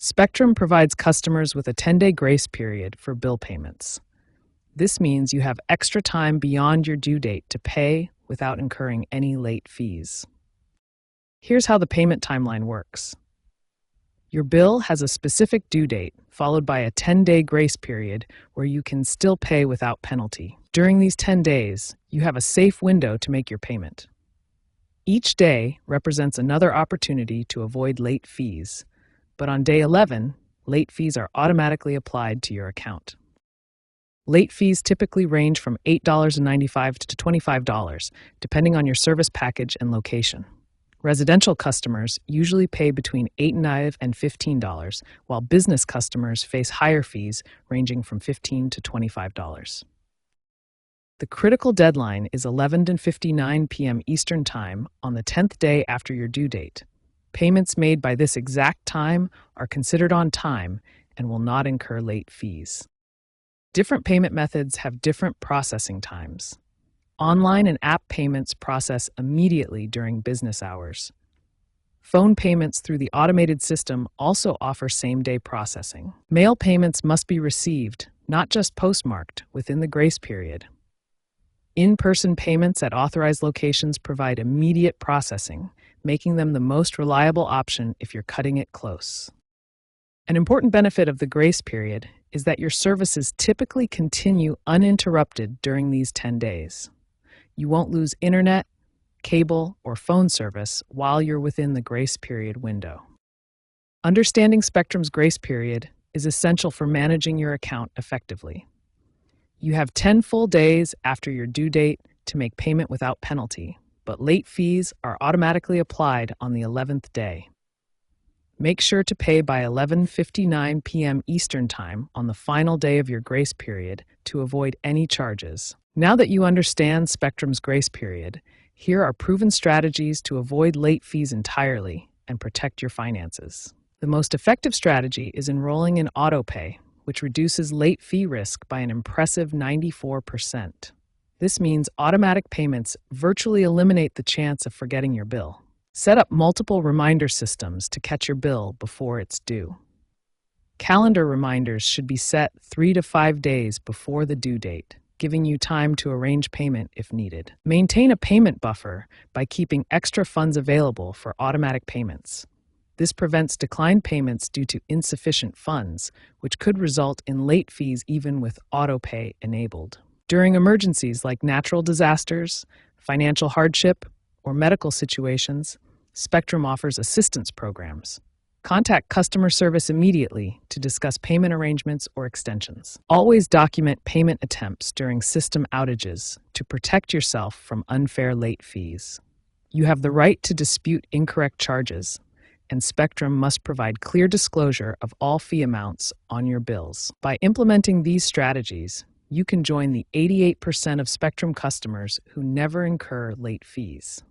Spectrum provides customers with a 10-day grace period for bill payments. This means you have extra time beyond your due date to pay without incurring any late fees. Here's how the payment timeline works. Your bill has a specific due date, followed by a 10-day grace period where you can still pay without penalty. During these 10 days, you have a safe window to make your payment. Each day represents another opportunity to avoid late fees, but on day 11, late fees are automatically applied to your account. Late fees typically range from $8.95 to $25, depending on your service package and location. Residential customers usually pay between $8.95 and $15, while business customers face higher fees ranging from $15 to $25. The critical deadline is 11:59 p.m. Eastern Time on the 10th day after your due date. Payments made by this exact time are considered on time and will not incur late fees. Different payment methods have different processing times. Online and app payments process immediately during business hours. Phone payments through the automated system also offer same-day processing. Mail payments must be received, not just postmarked, within the grace period. In-person payments at authorized locations provide immediate processing, making them the most reliable option if you're cutting it close. An important benefit of the grace period is that your services typically continue uninterrupted during these 10 days. You won't lose internet, cable, or phone service while you're within the grace period window. Understanding Spectrum's grace period is essential for managing your account effectively. You have 10 full days after your due date to make payment without penalty, but late fees are automatically applied on the 11th day. Make sure to pay by 11:59 p.m. Eastern Time on the final day of your grace period to avoid any charges. Now that you understand Spectrum's grace period, here are proven strategies to avoid late fees entirely and protect your finances. The most effective strategy is enrolling in AutoPay, which reduces late fee risk by an impressive 94%. This means automatic payments virtually eliminate the chance of forgetting your bill. Set up multiple reminder systems to catch your bill before it's due. Calendar reminders should be set 3 to 5 days before the due date, giving you time to arrange payment if needed. Maintain a payment buffer by keeping extra funds available for automatic payments. This prevents declined payments due to insufficient funds, which could result in late fees even with AutoPay enabled. During emergencies like natural disasters, financial hardship, or medical situations, Spectrum offers assistance programs. Contact customer service immediately to discuss payment arrangements or extensions. Always document payment attempts during system outages to protect yourself from unfair late fees. You have the right to dispute incorrect charges, and Spectrum must provide clear disclosure of all fee amounts on your bills. By implementing these strategies, you can join the 88% of Spectrum customers who never incur late fees.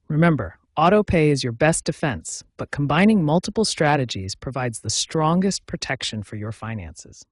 Remember, AutoPay is your best defense, but combining multiple strategies provides the strongest protection for your finances.